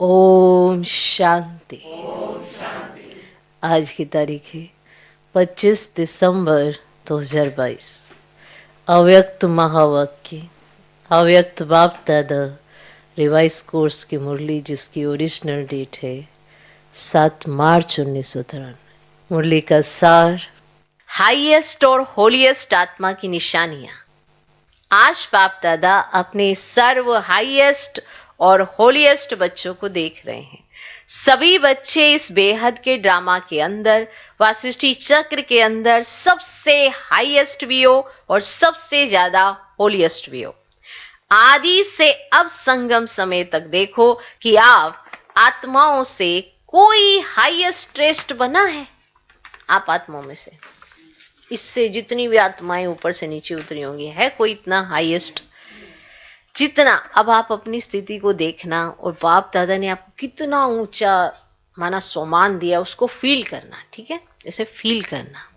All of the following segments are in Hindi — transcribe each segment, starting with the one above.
ओम शांति। आज की तारीख है 25 दिसंबर 2022। अव्यक्त महावाक्य, अव्यक्त बाप दादा रिवाइज कोर्स की मुरली, जिसकी ओरिजिनल डेट है 7 मार्च 1993। मुरली का सार, हाईएस्ट और होलीएस्ट आत्मा की निशानियां। आज बाप दादा अपने सर्व हाईएस्ट और होलीएस्ट बच्चों को देख रहे हैं। सभी बच्चे इस बेहद के ड्रामा के अंदर, वासृष्टि चक्र के अंदर सबसे हाईएस्ट भी हो और सबसे ज्यादा होलीएस्ट भी हो। आदि से अब संगम समय तक देखो कि आप आत्माओं से कोई हाईएस्ट श्रेष्ठ बना है। आप आत्माओं में से, इससे जितनी भी आत्माएं ऊपर से नीचे उतरी होंगी, है कोई इतना हाईएस्ट? जितना अब आप अपनी स्थिति को देखना और बाप दादा ने आपको कितना ऊंचा माना सम्मान दिया, उसको फील करना। ठीक है, इसे फील करना।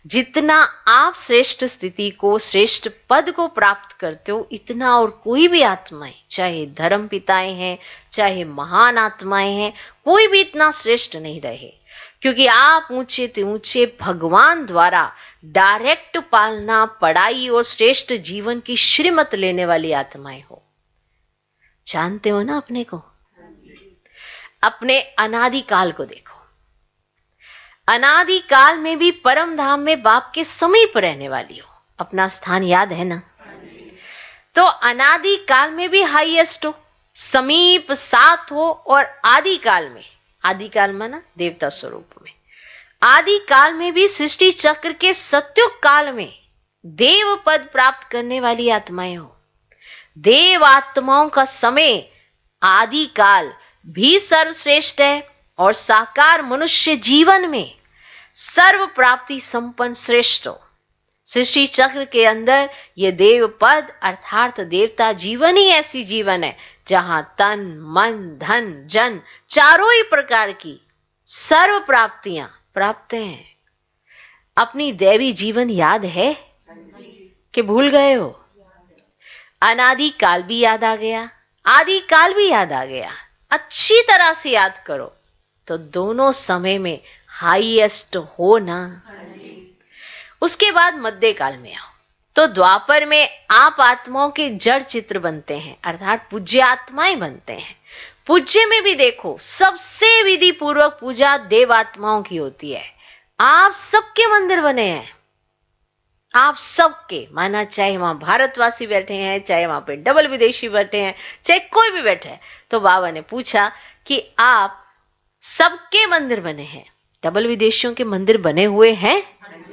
जितना आप श्रेष्ठ स्थिति को, श्रेष्ठ पद को प्राप्त करते हो, इतना और कोई भी आत्माएं, चाहे धर्म पिताएं हैं, चाहे महान आत्माएं हैं, कोई भी इतना श्रेष्ठ नहीं रहे, क्योंकि आप ऊंचे से ऊंचे भगवान द्वारा डायरेक्ट पालना, पढ़ाई और श्रेष्ठ जीवन की श्रीमत लेने वाली आत्माएं हो। जानते हो ना अपने को? अपने अनादि काल को देखो। अनादि काल में भी परम धाम में बाप के समीप रहने वाली हो। अपना स्थान याद है ना? तो अनादि काल में भी हाईएस्ट हो, समीप साथ हो, और आदि काल में, आदि काल माना देवता स्वरूप में, आदि काल में भी सृष्टि चक्र के सत्युग काल में देव पद प्राप्त करने वाली आत्माएं हो। देव आत्माओं का समय आदि काल भी सर्वश्रेष्ठ है, और साकार मनुष्य जीवन में सर्व प्राप्ति संपन्न श्रेष्ठ हो। सृष्टि चक्र के अंदर ये देव पद अर्थात देवता जीवन ही ऐसी जीवन है जहां तन, मन, धन, जन चारों ही प्रकार की सर्व प्राप्तियां प्राप्त हैं। अपनी दैवी जीवन याद है कि भूल गए हो? अनादि काल भी याद आ गया, आदि काल भी याद आ गया। अच्छी तरह से याद करो तो दोनों समय में हाईएस्ट हो ना। उसके बाद मध्य काल में आओ तो द्वापर में आप आत्माओं के जड़ चित्र बनते हैं, अर्थात पूज्य आत्माएं बनते हैं। पूज्य में भी देखो, सबसे विधि पूर्वक पूजा देव आत्माओं की होती है। आप सबके मंदिर बने हैं, आप सबके, माना चाहे वहां भारतवासी बैठे हैं, चाहे वहां पे डबल विदेशी बैठे हैं, चाहे कोई भी बैठे है, तो बाबा ने पूछा कि आप सबके मंदिर बने हैं। डबल विदेशियों के मंदिर बने हुए हैं?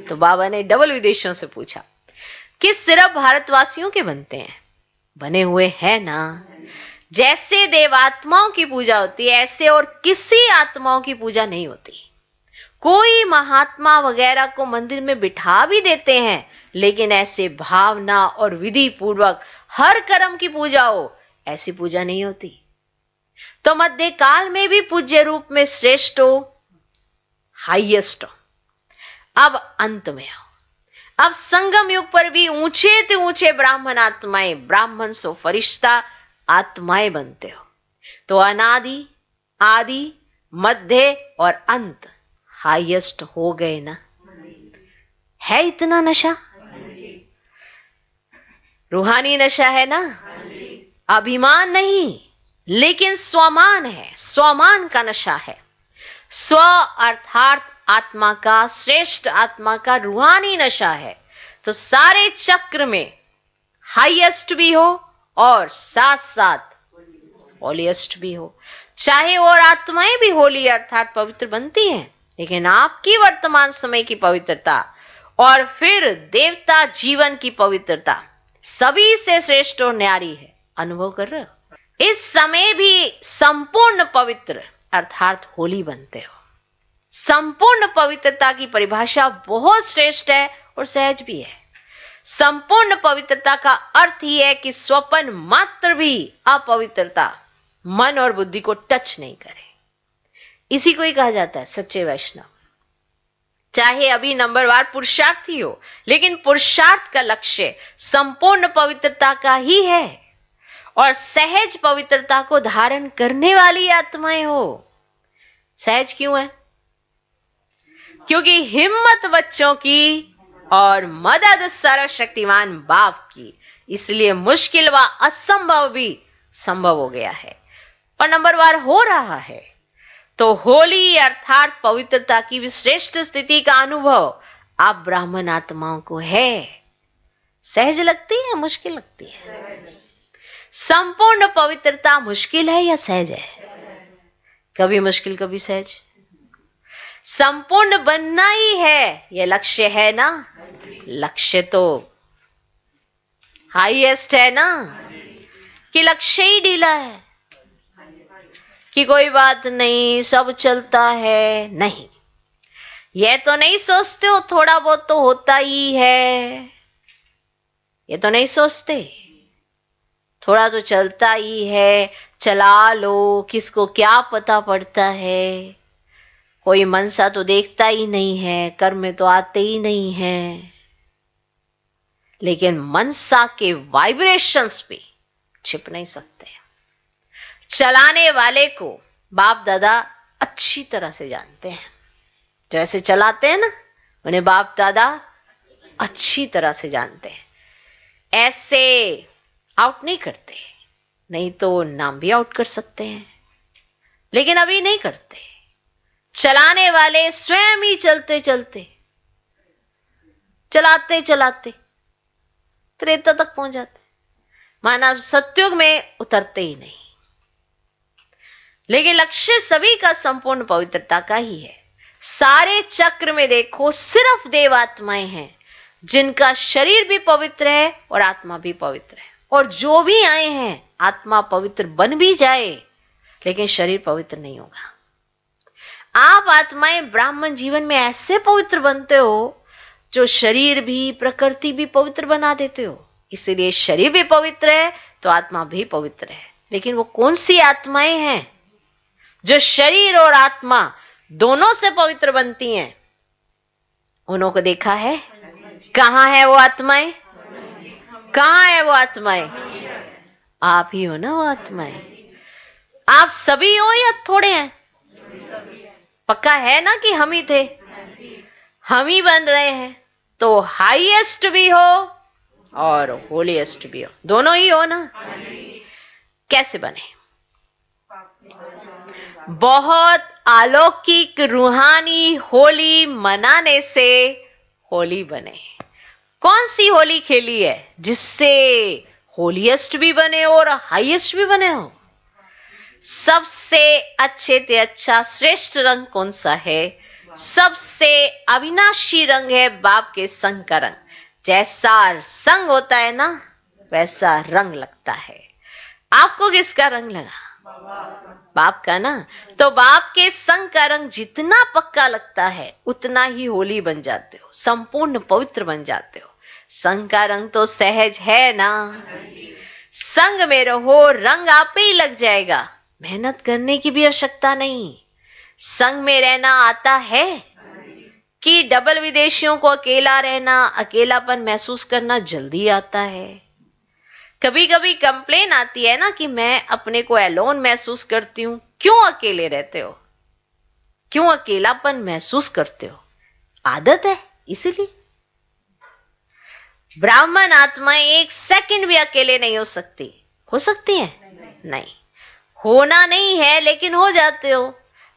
तो बाबा ने डबल विदेशियों से पूछा कि सिर्फ भारतवासियों के बनते हैं? बने हुए हैं ना। जैसे देवात्माओं की पूजा होती है, ऐसे और किसी आत्माओं की पूजा नहीं होती। कोई महात्मा वगैरह को मंदिर में बिठा भी देते हैं, लेकिन ऐसे भावना और विधि पूर्वक हर कर्म की पूजा हो, ऐसी पूजा नहीं होती। तो मध्य काल में भी पूज्य रूप में श्रेष्ठ हो, हाईएस्ट हो। अब अंत में आओ। अब संगम युग पर भी ऊंचे से ऊंचे ब्राह्मण आत्माएं, ब्राह्मण सो फरिश्ता आत्माएं बनते हो। तो अनादि, आदि, मध्य और अंत हाईएस्ट हो गए ना। है इतना नशा? रूहानी नशा है ना। अभिमान नहीं, लेकिन स्वमान है, स्वमान का नशा है। स्व अर्थात आत्मा का, श्रेष्ठ आत्मा का रूहानी नशा है। तो सारे चक्र में हाईएस्ट भी हो और साथ साथ होलीएस्ट भी हो। चाहे और आत्माएं भी होली अर्थात पवित्र बनती हैं, लेकिन आपकी वर्तमान समय की पवित्रता और फिर देवता जीवन की पवित्रता सभी से श्रेष्ठ और न्यारी है। अनुभव कर रहे हो? इस समय भी संपूर्ण पवित्र अर्थात होली बनते हो। संपूर्ण पवित्रता की परिभाषा बहुत श्रेष्ठ है और सहज भी है। संपूर्ण पवित्रता का अर्थ ही है कि स्वपन मात्र भी अपवित्रता मन और बुद्धि को टच नहीं करे। इसी को ही कहा जाता है सच्चे वैष्णव। चाहे अभी नंबरवार पुरुषार्थी हो, लेकिन पुरुषार्थ का लक्ष्य संपूर्ण पवित्रता का ही है। और सहज पवित्रता को धारण करने वाली आत्माएं हो। सहज क्यों है? क्योंकि हिम्मत बच्चों की और मदद सर्वशक्तिमान बाप की, इसलिए मुश्किल व असंभव भी संभव हो गया है और नंबर वार हो रहा है। तो होली अर्थात पवित्रता की विश्रेष्ठ स्थिति का अनुभव आप ब्राह्मण आत्माओं को है। सहज लगती है, मुश्किल लगती है? संपूर्ण पवित्रता मुश्किल है या सहज है? कभी मुश्किल कभी सहज। संपूर्ण बनना ही है, यह लक्ष्य है ना? लक्ष्य तो हाईएस्ट है ना? कि लक्ष्य ही ढीला है कि कोई बात नहीं, सब चलता है? नहीं, यह तो नहीं सोचते हो थोड़ा बहुत तो होता ही है, ये तो नहीं सोचते थोड़ा तो चलता ही है, चला लो, किसको क्या पता पड़ता है, कोई मनसा तो देखता ही नहीं है, कर्म में तो आते ही नहीं है। लेकिन मनसा के वाइब्रेशंस पे छिप नहीं सकते। चलाने वाले को बाप दादा अच्छी तरह से जानते हैं। जो ऐसे चलाते हैं ना, उन्हें बाप दादा अच्छी तरह से जानते हैं। ऐसे आउट नहीं करते, नहीं तो नाम भी आउट कर सकते हैं, लेकिन अभी नहीं करते। चलाने वाले स्वयं ही चलते चलते, चलाते चलाते त्रेता तक पहुंच जाते, माना सतयुग में उतरते ही नहीं। लेकिन लक्ष्य सभी का संपूर्ण पवित्रता का ही है। सारे चक्र में देखो सिर्फ देवात्माएं हैं जिनका शरीर भी पवित्र है और आत्मा भी पवित्र है। और जो भी आए हैं आत्मा पवित्र बन भी जाए लेकिन शरीर पवित्र नहीं होगा। आप आत्माएं ब्राह्मण जीवन में ऐसे पवित्र बनते हो जो शरीर भी प्रकृति भी पवित्र बना देते हो। इसीलिए शरीर भी पवित्र है तो आत्मा भी पवित्र है। लेकिन वो कौन सी आत्माएं हैं जो शरीर और आत्मा दोनों से पवित्र बनती हैं? उन्हों को देखा है? कहां है वो आत्माएं? कहां है वो आत्माएं? आप ही हो ना वो आत्माएं। आप सभी हो या थोड़े हैं? पक्का है ना कि हम ही थे, हम ही बन रहे हैं। तो हाईएस्ट भी हो और होलीएस्ट भी हो, दोनों ही हो ना। कैसे बने? बहुत अलौकिक रूहानी होली मनाने से होली बने। कौन सी होली खेली है जिससे होलीएस्ट भी बने और हाईएस्ट भी बने हो? सबसे अच्छे से अच्छा श्रेष्ठ रंग कौन सा है? सबसे अविनाशी रंग है बाप के संग का रंग। जैसा संग होता है ना वैसा रंग लगता है। आपको किसका रंग लगा? बाप का ना। तो बाप के संग का रंग जितना पक्का लगता है उतना ही होली बन जाते हो, संपूर्ण पवित्र बन जाते हो। संग का रंग तो सहज है ना। संग में रहो, रंग आप ही लग जाएगा, मेहनत करने की भी आवश्यकता नहीं। संग में रहना आता है कि डबल विदेशियों को अकेला रहना, अकेलापन महसूस करना जल्दी आता है। कभी कभी कंप्लेन आती है ना कि मैं अपने को एलोन महसूस करती हूं। क्यों अकेले रहते हो? क्यों अकेलापन महसूस करते हो? आदत है इसीलिए। ब्राह्मण आत्माएं एक सेकंड भी अकेले नहीं हो सकती। हो सकती हैं? नहीं, होना नहीं है लेकिन हो जाते हो।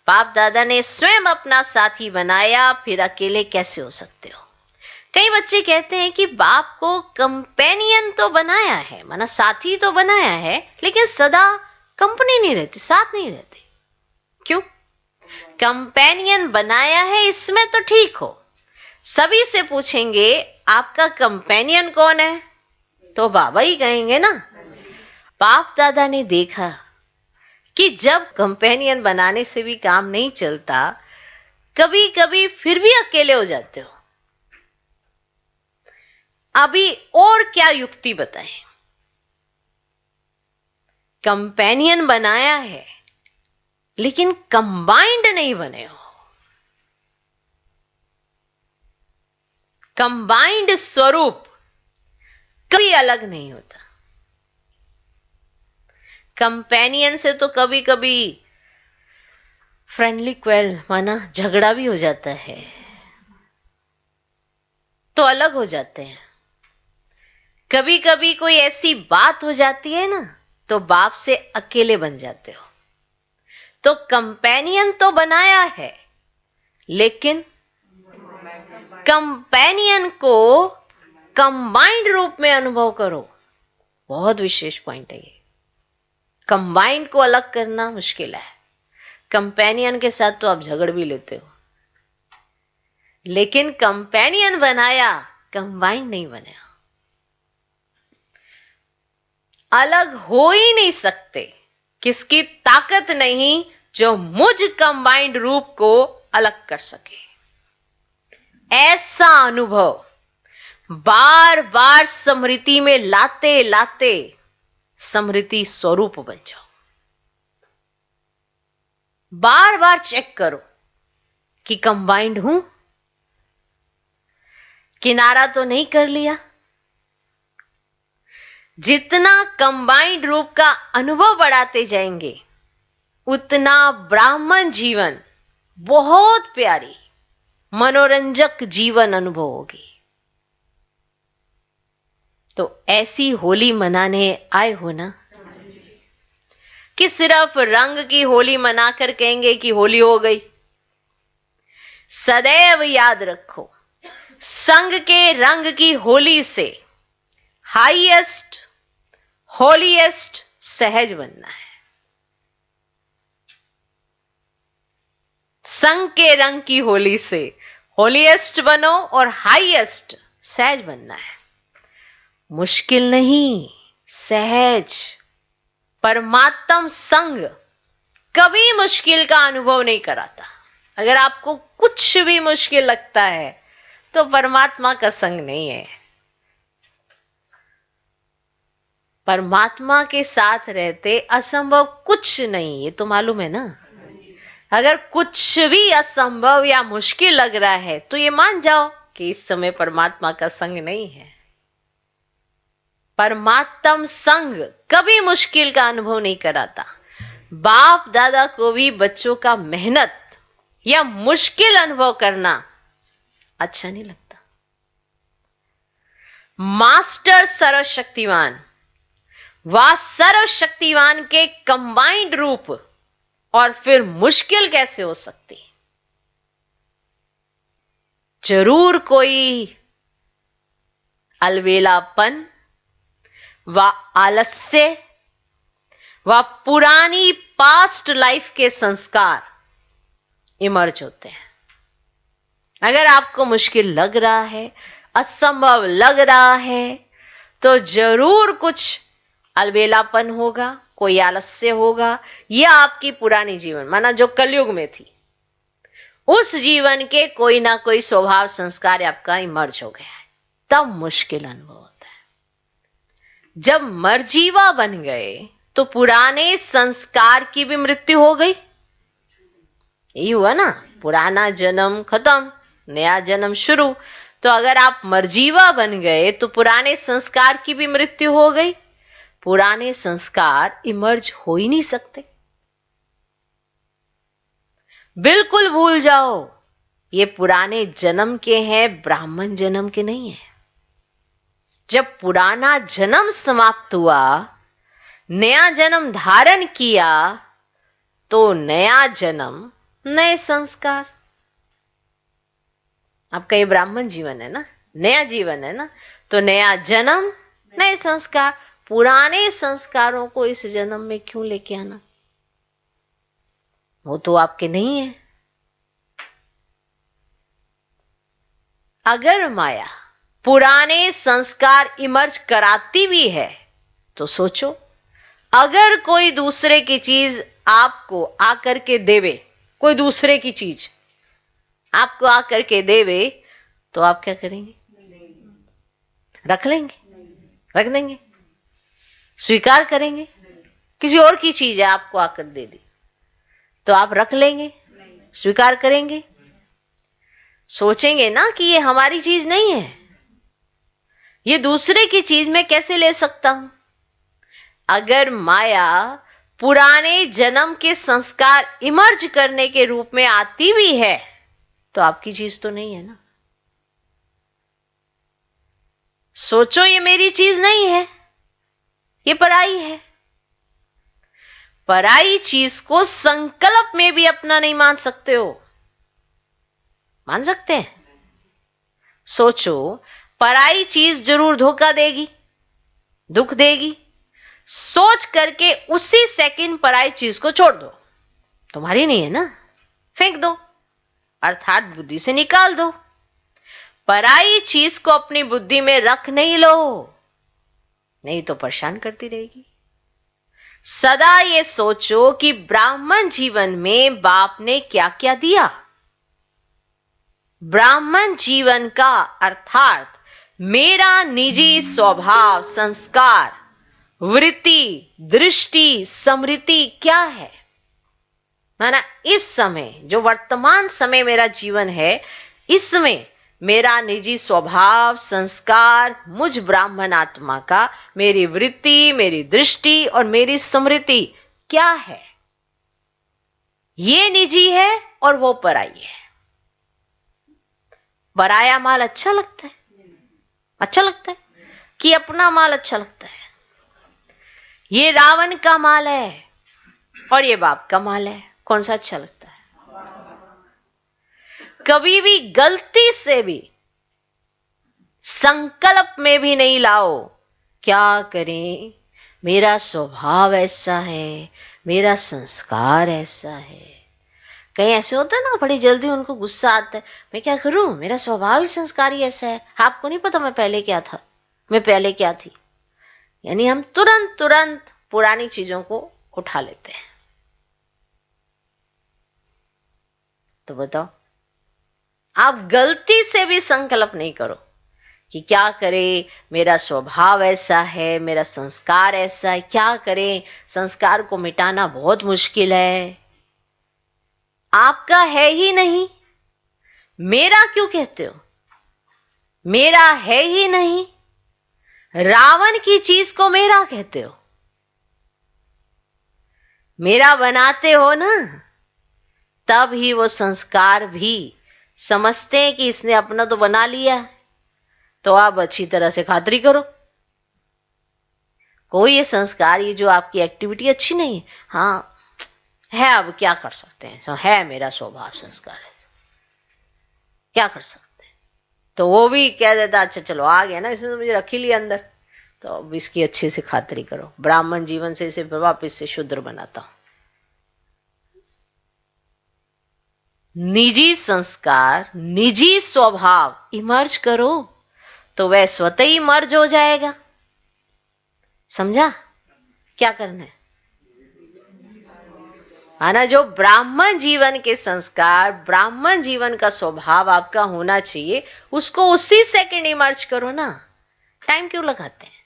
बाप दादा ने स्वयं अपना साथी बनाया, फिर अकेले कैसे हो सकते हो? कई बच्चे कहते हैं कि बाप को कंपेनियन तो बनाया है, माना साथी तो बनाया है, लेकिन सदा कंपनी नहीं रहती, साथ नहीं रहते। क्यों? कंपेनियन बनाया है इसमें तो ठीक हो। सभी से पूछेंगे आपका कंपेनियन कौन है तो बाबा ही कहेंगे ना। बाप दादा ने देखा कि जब कंपेनियन बनाने से भी काम नहीं चलता, कभी कभी फिर भी अकेले हो जाते हो। अभी और क्या युक्ति बताएं? कंपेनियन बनाया है लेकिन कंबाइंड नहीं बने हो। कंबाइंड स्वरूप कभी अलग नहीं होता। कंपेनियन से तो कभी कभी फ्रेंडली क्वेल माना झगड़ा भी हो जाता है, तो अलग हो जाते हैं। कभी कभी कोई ऐसी बात हो जाती है ना, तो बाप से अकेले बन जाते हो। तो कंपेनियन तो बनाया है, लेकिन कंपेनियन को कंबाइंड रूप में अनुभव करो। बहुत विशेष पॉइंट है ये। कंबाइंड को अलग करना मुश्किल है। कंपेनियन के साथ तो आप झगड़ भी लेते हो, लेकिन कंपेनियन बनाया, कंबाइंड नहीं बनाया। अलग हो ही नहीं सकते। किसकी ताकत नहीं जो मुझ कंबाइंड रूप को अलग कर सके। ऐसा अनुभव बार बार स्मृति में लाते लाते स्मृति स्वरूप बन जाओ। बार बार चेक करो कि कंबाइंड हूं, किनारा तो नहीं कर लिया। जितना कंबाइंड रूप का अनुभव बढ़ाते जाएंगे, उतना ब्राह्मण जीवन बहुत प्यारी मनोरंजक जीवन अनुभव होगी। तो ऐसी होली मनाने आए हो ना, कि सिर्फ रंग की होली मनाकर कहेंगे कि होली हो गई। सदैव याद रखो, संग के रंग की होली से हाईएस्ट होलीएस्ट सहज बनना है। संग के रंग की होली से होलीएस्ट बनो और हाईएस्ट सहज बनना है। मुश्किल नहीं, सहज। परमात्म संग कभी मुश्किल का अनुभव नहीं कराता। अगर आपको कुछ भी मुश्किल लगता है तो परमात्मा का संग नहीं है। परमात्मा के साथ रहते असंभव कुछ नहीं, ये तो मालूम है ना। अगर कुछ भी असंभव या मुश्किल लग रहा है तो ये मान जाओ कि इस समय परमात्मा का संग नहीं है। परमात्म संग कभी मुश्किल का अनुभव नहीं कराता। बाप दादा को भी बच्चों का मेहनत या मुश्किल अनुभव करना अच्छा नहीं लगता। मास्टर सर्वशक्तिवान व सर्वशक्तिवान के कंबाइंड रूप और फिर मुश्किल कैसे हो सकती। जरूर कोई अलवेलापन व आलस्य व पुरानी पास्ट लाइफ के संस्कार इमर्ज होते हैं। अगर आपको मुश्किल लग रहा है, असंभव लग रहा है, तो जरूर कुछ अलबेलापन होगा, कोई आलस्य होगा, या आपकी पुरानी जीवन माना जो कलयुग में थी, उस जीवन के कोई ना कोई स्वभाव संस्कार आपका इमर्ज हो गया है। तब मुश्किल अनुभव होता है। जब मरजीवा बन गए तो पुराने संस्कार की भी मृत्यु हो गई। यही हुआ ना, पुराना जन्म खत्म, नया जन्म शुरू। तो अगर आप मरजीवा बन गए तो पुराने संस्कार की भी मृत्यु हो गई। पुराने संस्कार इमर्ज हो ही नहीं सकते। बिल्कुल भूल जाओ, ये पुराने जन्म के हैं, ब्राह्मण जन्म के नहीं है। जब पुराना जन्म समाप्त हुआ, नया जन्म धारण किया, तो नया जन्म नए संस्कार। आपका ये ब्राह्मण जीवन है ना, नया जीवन है ना, तो नया जन्म नए संस्कार। पुराने संस्कारों को इस जन्म में क्यों लेके आना, वो तो आपके नहीं है। अगर माया पुराने संस्कार इमर्ज कराती भी है तो सोचो, अगर कोई दूसरे की चीज आपको आकर के देवे, कोई दूसरे की चीज आपको आकर के देवे, तो आप क्या करेंगे? रख लेंगे? रख देंगे? स्वीकार करेंगे? किसी और की चीज है, आपको आकर दे दी, तो आप रख लेंगे? स्वीकार करेंगे? सोचेंगे ना कि ये हमारी चीज नहीं है, ये दूसरे की चीज मैं कैसे ले सकता हूं। अगर माया पुराने जन्म के संस्कार इमर्ज करने के रूप में आती भी है तो आपकी चीज तो नहीं है ना। सोचो ये मेरी चीज नहीं है, ये पराई है। पराई चीज को संकल्प में भी अपना नहीं मान सकते हो। मान सकते हैं? सोचो, पराई चीज जरूर धोखा देगी, दुख देगी। सोच करके उसी सेकंड पराई चीज को छोड़ दो। तुम्हारी नहीं है ना, फेंक दो, अर्थात बुद्धि से निकाल दो। पराई चीज को अपनी बुद्धि में रख नहीं लो, नहीं तो परेशान करती रहेगी। सदा ये सोचो कि ब्राह्मण जीवन में बाप ने क्या क्या दिया। ब्राह्मण जीवन का अर्थात मेरा निजी स्वभाव, संस्कार, वृत्ति, दृष्टि, समृद्धि क्या है। माना इस समय जो वर्तमान समय मेरा जीवन है, इसमें मेरा निजी स्वभाव, संस्कार, मुझ ब्राह्मण आत्मा का, मेरी वृत्ति, मेरी दृष्टि और मेरी समृद्धि क्या है। ये निजी है और वो पराई है। पराया माल अच्छा लगता है, अच्छा लगता है कि अपना माल अच्छा लगता है। ये रावण का माल है और ये बाप का माल है, कौन सा अच्छा लगता है? कभी भी गलती से भी संकल्प में भी नहीं लाओ, क्या करें, मेरा स्वभाव ऐसा है, मेरा संस्कार ऐसा है। कहीं ऐसे होता है ना, बड़ी जल्दी उनको गुस्सा आता है, मैं क्या करूं, मेरा स्वभाव ही संस्कार ही ऐसा है। आपको नहीं पता मैं पहले क्या था, मैं पहले क्या थी। यानी हम तुरंत पुरानी चीजों को उठा लेते हैं। तो बताओ, आप गलती से भी संकल्प नहीं करो कि क्या करें, मेरा स्वभाव ऐसा है, मेरा संस्कार ऐसा है, क्या करें, संस्कार को मिटाना बहुत मुश्किल है। आपका है ही नहीं, मेरा क्यों कहते हो? मेरा है ही नहीं, रावण की चीज को मेरा कहते हो। मेरा बनाते हो ना, तब ही वो संस्कार भी समझते हैं कि इसने अपना तो बना लिया, तो आप अच्छी तरह से खातिरी करो। कोई ये संस्कार, ये जो आपकी एक्टिविटी अच्छी नहीं है, हाँ है, अब क्या कर सकते हैं, सो है मेरा स्वभाव संस्कार है, क्या कर सकते हैं। तो वो भी कह देता, अच्छा चलो आ गया ना, इसने तो मुझे रखी लिया अंदर, तो अब इसकी अच्छे से खातिरी करो, ब्राह्मण जीवन से इसे वापिस से शूद्र बनाता हूं। निजी संस्कार, निजी स्वभाव इमर्ज करो तो वह स्वतः ही मर्ज हो जाएगा। समझा क्या करना है? ना, जो ब्राह्मण जीवन के संस्कार, ब्राह्मण जीवन का स्वभाव आपका होना चाहिए, उसको उसी सेकंड इमर्ज करो ना। टाइम क्यों लगाते हैं?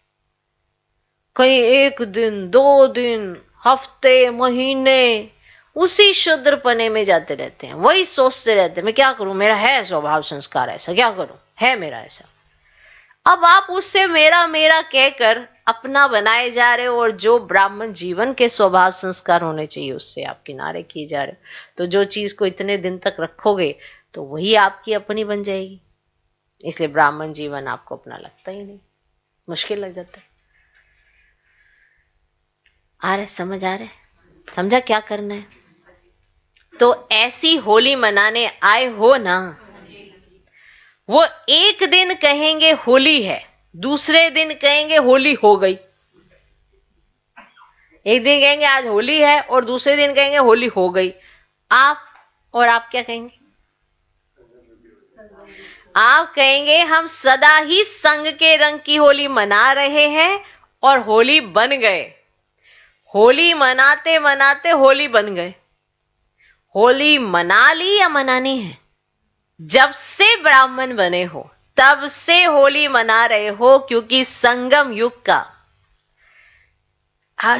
कहीं 1 दिन, 2 दिन, हफ्ते, महीने उसी शुद्रपने में जाते रहते हैं, वही सोचते रहते हैं, मैं क्या करूं, मेरा है स्वभाव संस्कार ऐसा, क्या करूं, है मेरा ऐसा। अब आप उससे मेरा मेरा कहकर अपना बनाए जा रहे हो, और जो ब्राह्मण जीवन के स्वभाव संस्कार होने चाहिए उससे आप किनारे किए जा रहे हो। तो जो चीज को इतने दिन तक रखोगे तो वही आपकी अपनी बन जाएगी। इसलिए ब्राह्मण जीवन आपको अपना लगता ही नहीं, मुश्किल लग जाता है। आ रहे, समझ आ रहे, समझा क्या करना है? तो ऐसी होली मनाने आए हो ना, वो एक दिन कहेंगे होली है, दूसरे दिन कहेंगे होली हो गई। एक दिन कहेंगे आज होली है और दूसरे दिन कहेंगे होली हो गई। आप क्या कहेंगे? आप कहेंगे हम सदा ही संग के रंग की होली मना रहे हैं और होली बन गए। होली मनाते मनाते होली बन गए। होली मना ली या मनानी है? जब से ब्राह्मण बने हो तब से होली मना रहे हो, क्योंकि संगम युग का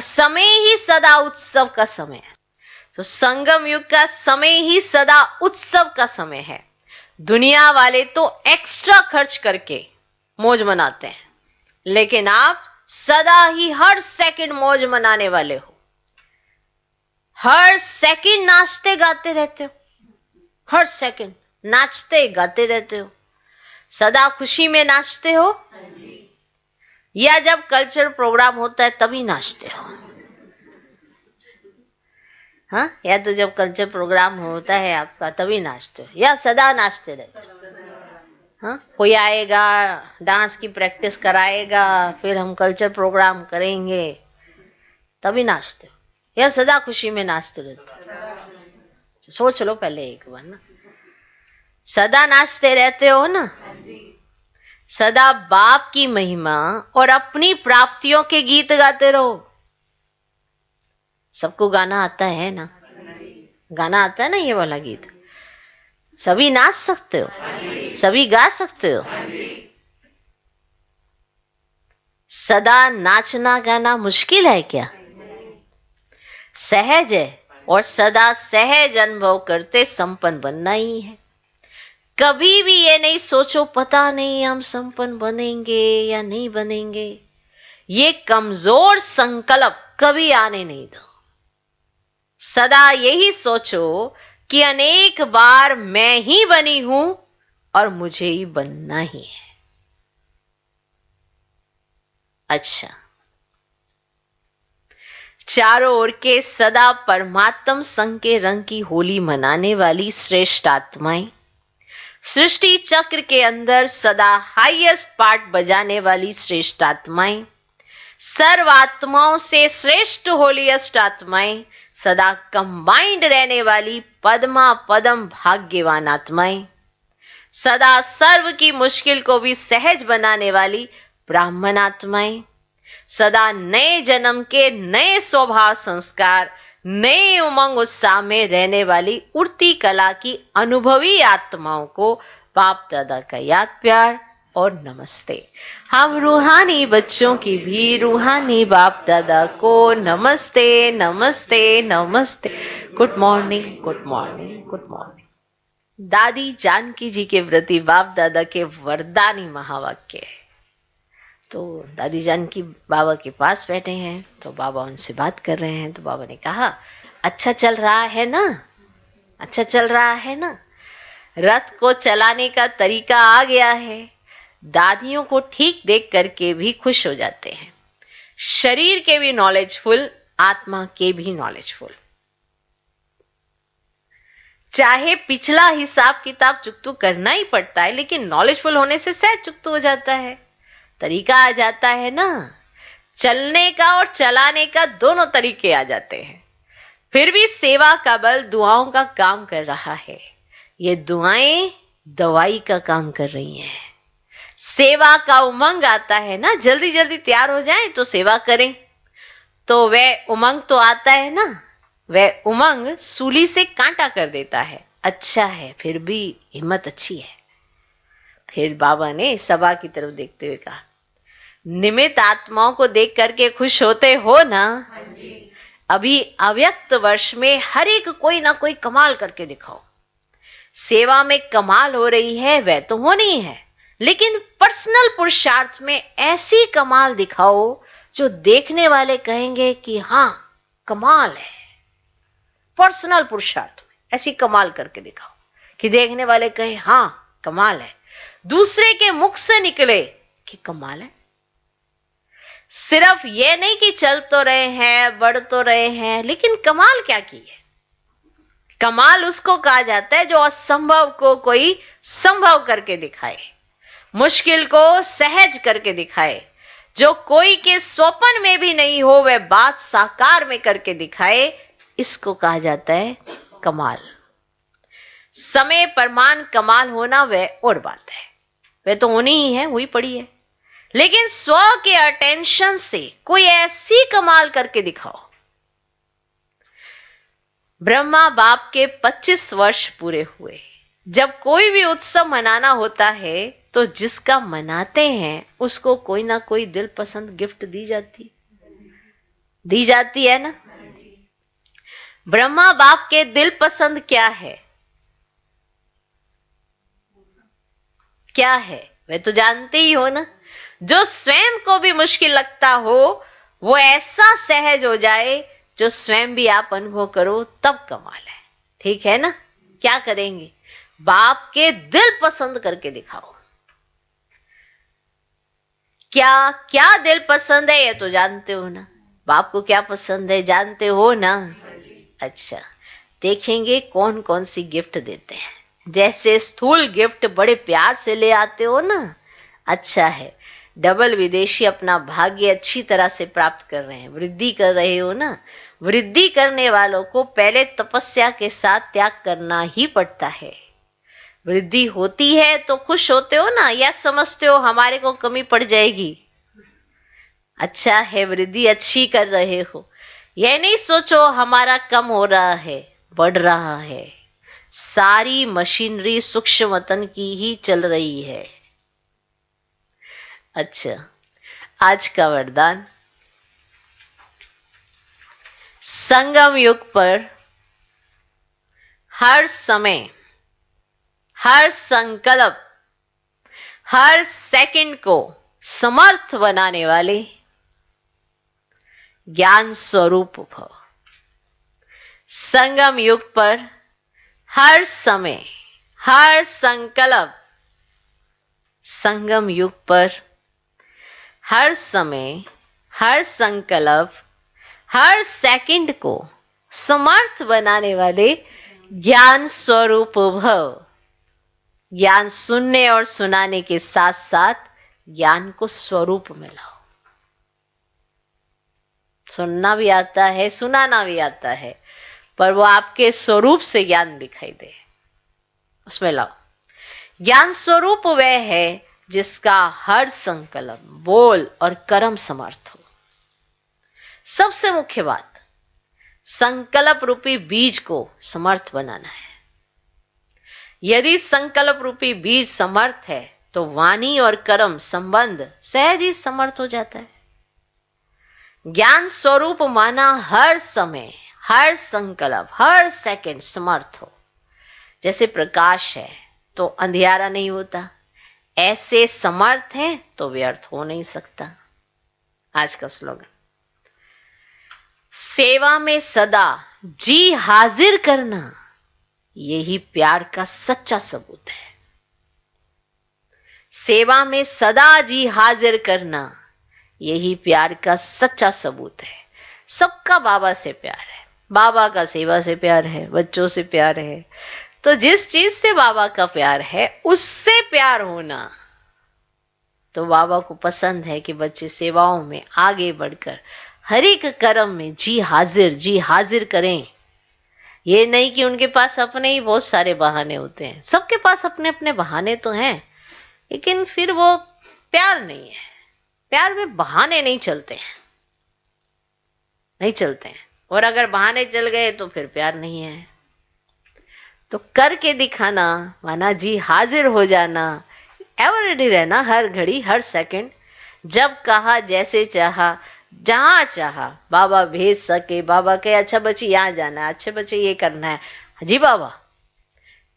समय ही सदा उत्सव का समय है। तो संगम युग का समय ही सदा उत्सव का समय है। दुनिया वाले तो एक्स्ट्रा खर्च करके मौज मनाते हैं, लेकिन आप सदा ही हर सेकंड मौज मनाने वाले हो। हर सेकंड नाचते गाते रहते हो, हर सेकंड नाचते गाते रहते हो, सदा खुशी में नाचते हो, या जब कल्चर प्रोग्राम होता है तभी नाचते हो? हाँ, या तो जब कल्चर प्रोग्राम होता है आपका तभी नाचते हो, या सदा नाचते रहते हो? हाँ, कोई आएगा डांस की प्रैक्टिस कराएगा, फिर हम कल्चर प्रोग्राम करेंगे, तभी नाचते हो, या सदा खुशी में नाचते रहते हो? सोच लो पहले एक बार ना, सदा नाचते रहते हो ना? सदा बाप की महिमा और अपनी प्राप्तियों के गीत गाते रहो। सबको गाना आता है ना? गाना आता है ना ये वाला गीत? सभी नाच सकते हो, सभी गा सकते हो। सदा नाचना गाना मुश्किल है क्या? सहज है, और सदा सहज अनुभव करते संपन्न बनना ही है। कभी भी ये नहीं सोचो पता नहीं हम संपन्न बनेंगे या नहीं बनेंगे, ये कमजोर संकल्प कभी आने नहीं दो। सदा यही सोचो कि अनेक बार मैं ही बनी हूं और मुझे ही बनना ही है। अच्छा, चारों ओर के सदा परमात्म संग के रंग की होली मनाने वाली श्रेष्ठ आत्माएं, सृष्टि चक्र के अंदर सदा हाईएस्ट पार्ट बजाने वाली श्रेष्ठ आत्माएं, सर्व आत्माओं से श्रेष्ठ होलीएस्ट आत्माएं, सदा कंबाइंड रहने वाली पद्मा पदम भाग्यवान आत्माएं, सदा सर्व की मुश्किल को भी सहज बनाने वाली ब्राह्मण आत्माएं, सदा नए जन्म के नए स्वभाव संस्कार, नए उमंग उत्साह में रहने वाली उड़ती कला की अनुभवी आत्माओं को बाप दादा का याद प्यार और नमस्ते। हम रूहानी बच्चों की भी रूहानी बाप दादा को नमस्ते नमस्ते नमस्ते। Good morning, good morning, good morning. दादी जानकी जी के प्रति बाप दादा के वरदानी महावाक्य है। तो दादी जानकी बाबा के पास बैठे हैं, तो बाबा उनसे बात कर रहे हैं। तो बाबा ने कहा, अच्छा चल रहा है ना, अच्छा चल रहा है ना, रथ को चलाने का तरीका आ गया है। दादियों को ठीक देख करके भी खुश हो जाते हैं, शरीर के भी नॉलेजफुल, आत्मा के भी नॉलेजफुल। चाहे पिछला हिसाब किताब चुकतू करना ही पड़ता है, लेकिन नॉलेजफुल होने से सहज चुकतू हो जाता है, तरीका आ जाता है ना। चलने का और चलाने का दोनों तरीके आ जाते हैं। फिर भी सेवा का बल दुआओं का काम कर रहा है। ये दुआएं दवाई का काम कर रही हैं। सेवा का उमंग आता है ना, जल्दी जल्दी तैयार हो जाए तो सेवा करें, तो वह उमंग तो आता है ना, वह उमंग सूली से कांटा कर देता है। अच्छा है, फिर भी हिम्मत अच्छी है। फिर बाबा ने सभा की तरफ देखते हुए कहा, निमित्त आत्माओं को देख करके खुश होते हो ना? अभी अव्यक्त वर्ष में हर एक कोई ना कोई कमाल करके दिखाओ। सेवा में कमाल हो रही है वह तो होनी है, लेकिन पर्सनल पुरुषार्थ में ऐसी कमाल दिखाओ जो देखने वाले कहेंगे कि हां कमाल है। पर्सनल पुरुषार्थ में ऐसी कमाल करके दिखाओ कि देखने वाले कहें हां कमाल है, दूसरे के मुख से निकले कि कमाल है। सिर्फ ये नहीं कि चल तो रहे हैं, बढ़ तो रहे हैं, लेकिन कमाल क्या की है? कमाल उसको कहा जाता है जो असंभव को कोई संभव करके दिखाए, मुश्किल को सहज करके दिखाए, जो कोई के स्वप्न में भी नहीं हो वह बात साकार में करके दिखाए, इसको कहा जाता है कमाल। समय प्रमाण कमाल होना वह और बात है, वह तो होनी ही है, हुई पड़ी है, लेकिन स्व के अटेंशन से कोई ऐसी कमाल करके दिखाओ। ब्रह्मा बाप के 25 वर्ष पूरे हुए। जब कोई भी उत्सव मनाना होता है तो जिसका मनाते हैं उसको कोई ना कोई दिल पसंद गिफ्ट दी जाती है ना। ब्रह्मा बाप के दिल पसंद क्या है? क्या है वे तो जानते ही हो ना। जो स्वयं को भी मुश्किल लगता हो वो ऐसा सहज हो जाए जो स्वयं भी आप अनुभव करो तब कमाल है। ठीक है ना? क्या करेंगे? बाप के दिल पसंद करके दिखाओ। क्या क्या दिल पसंद है ये तो जानते हो ना? बाप को क्या पसंद है जानते हो ना? अच्छा, देखेंगे कौन कौन सी गिफ्ट देते हैं। जैसे स्थूल गिफ्ट बड़े प्यार से ले आते हो ना, अच्छा है। डबल विदेशी अपना भाग्य अच्छी तरह से प्राप्त कर रहे हैं, वृद्धि कर रहे हो ना। वृद्धि करने वालों को पहले तपस्या के साथ त्याग करना ही पड़ता है। वृद्धि होती है तो खुश होते हो ना, या समझते हो हमारे को कमी पड़ जाएगी? अच्छा है, वृद्धि अच्छी कर रहे हो। यह नहीं सोचो हमारा कम हो रहा है, बढ़ रहा है। सारी मशीनरी सूक्ष्म वतन की ही चल रही है। अच्छा, आज का वरदान, संगम युग पर हर समय, हर संकल्प, हर सेकंड को समर्थ बनाने वाले ज्ञान स्वरूप भव। संगम युग पर हर समय, हर संकल्प, संगम युग पर हर समय, हर संकल्प, हर सेकंड को समर्थ बनाने वाले ज्ञान स्वरूप भव। ज्ञान सुनने और सुनाने के साथ साथ ज्ञान को स्वरूप में लाओ। सुनना भी आता है, सुनाना भी आता है, पर वो आपके स्वरूप से ज्ञान दिखाई दे, उसमें लाओ। ज्ञान स्वरूप वह है जिसका हर संकल्प, बोल और कर्म समर्थ हो। सबसे मुख्य बात, संकल्प रूपी बीज को समर्थ बनाना है। यदि संकल्प रूपी बीज समर्थ है तो वाणी और कर्म संबंध सहज ही समर्थ हो जाता है। ज्ञान स्वरूप माना हर समय, हर संकल्प, हर सेकंड समर्थ हो। जैसे प्रकाश है तो अंधियारा नहीं होता, ऐसे समर्थ है तो व्यर्थ हो नहीं सकता। आज का स्लोगन, सेवा में सदा जी हाजिर करना, यही प्यार का सच्चा सबूत है। सेवा में सदा जी हाजिर करना, यही प्यार का सच्चा सबूत है। सबका बाबा से प्यार है, बाबा का सेवा से प्यार है, बच्चों से प्यार है। तो जिस चीज से बाबा का प्यार है उससे प्यार होना, तो बाबा को पसंद है कि बच्चे सेवाओं में आगे बढ़कर हर एक कर्म में जी हाजिर करें। ये नहीं कि उनके पास अपने ही बहुत सारे बहाने होते हैं। सबके पास अपने अपने बहाने तो हैं, लेकिन फिर वो प्यार नहीं है। प्यार में बहाने नहीं चलते हैं, नहीं चलते हैं। और अगर बहाने चल गए तो फिर प्यार नहीं है। तो करके दिखाना माना जी हाजिर हो जाना, एवर रेडी रहना, हर घड़ी हर सेकंड, जब कहा, जैसे चाहा, जहां चाहा बाबा भेज सके। बाबा कहे अच्छा बच्ची यहां जाना है, अच्छे बच्चे ये करना है, जी बाबा।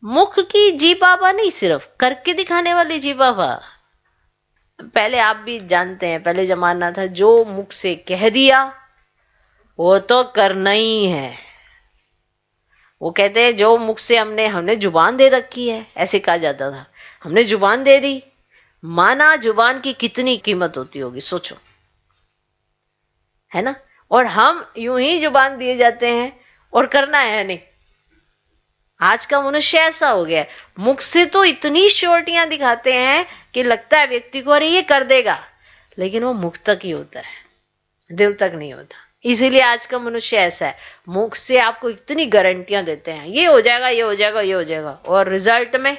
मुख की जी बाबा नहीं, सिर्फ करके दिखाने वाली जी बाबा। पहले आप भी जानते हैं, पहले जमाना था जो मुख से कह दिया वो तो करना ही है। वो कहते हैं जो मुख से हमने जुबान दे रखी है, ऐसे कहा जाता था, हमने जुबान दे दी। माना जुबान की कितनी कीमत होती होगी, सोचो, है ना? और हम यूं ही जुबान दिए जाते हैं और करना है नहीं। आज का मनुष्य ऐसा हो गया है, मुख से तो इतनी श्योरिटियां दिखाते हैं कि लगता है व्यक्ति को अरे ये कर देगा, लेकिन वो मुख तक ही होता है, दिल तक नहीं होता। इसीलिए आज का मनुष्य ऐसा है, मुख से आपको इतनी गारंटियां देते हैं, ये हो जाएगा, ये हो जाएगा, ये हो जाएगा, और रिजल्ट में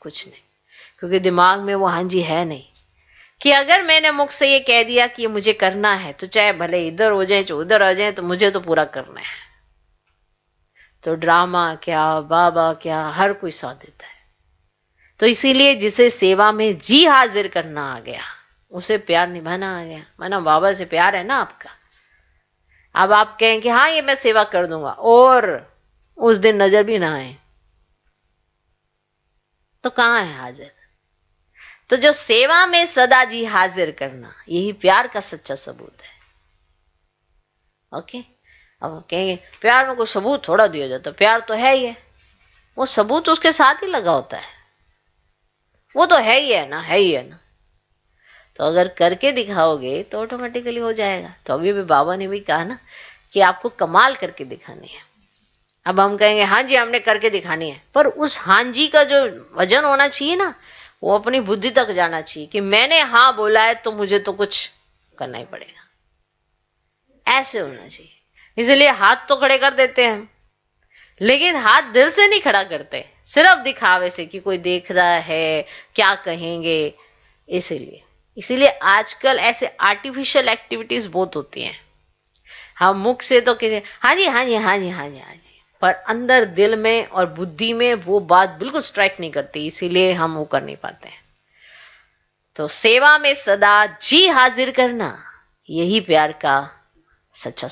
कुछ नहीं, क्योंकि दिमाग में वो हांजी है नहीं कि अगर मैंने मुख से ये कह दिया कि ये मुझे करना है, तो चाहे भले इधर हो जाए, चाहे उधर आ जाए, तो मुझे तो पूरा करना है। तो ड्रामा क्या, बाबा क्या, हर कोई साथ देता है। तो इसीलिए जिसे सेवा में जी हाजिर करना आ गया, उसे प्यार निभाना आ गया। माना बाबा से प्यार है ना आपका, अब आप कहें कि हाँ ये मैं सेवा कर दूंगा, और उस दिन नजर भी ना आए, तो कहां है हाजिर? तो जो सेवा में सदा जी हाजिर करना, यही प्यार का सच्चा सबूत है। ओके, अब कहेंगे प्यार में कोई सबूत थोड़ा दिया जाता, प्यार तो है ही है, वो सबूत उसके साथ ही लगा होता है, वो तो है ही है ना, है ही है ना। तो अगर करके दिखाओगे तो ऑटोमेटिकली हो जाएगा। तो अभी भी बाबा ने भी कहा ना कि आपको कमाल करके दिखानी है। अब हम कहेंगे हाँ जी हमने करके दिखानी है, पर उस हाँ जी का जो वजन होना चाहिए ना, वो अपनी बुद्धि तक जाना चाहिए कि मैंने हाँ बोला है तो मुझे तो कुछ करना ही पड़ेगा, ऐसे होना चाहिए। इसलिए हाथ तो खड़े कर देते हैं हम, लेकिन हाथ दिल से नहीं खड़ा करते, सिर्फ दिखावे से कि कोई देख रहा है क्या कहेंगे। इसीलिए आजकल ऐसे आर्टिफिशियल एक्टिविटीज बहुत होती हैं। हम मुख से तो किसी हाँ जी हाँ जी हाँ जी हाँ जी हाँ जी, पर अंदर दिल में और बुद्धि में वो बात बिल्कुल स्ट्राइक नहीं करती, इसीलिए हम वो कर नहीं पाते हैं। तो सेवा में सदा जी हाजिर करना, यही प्यार का सच्चा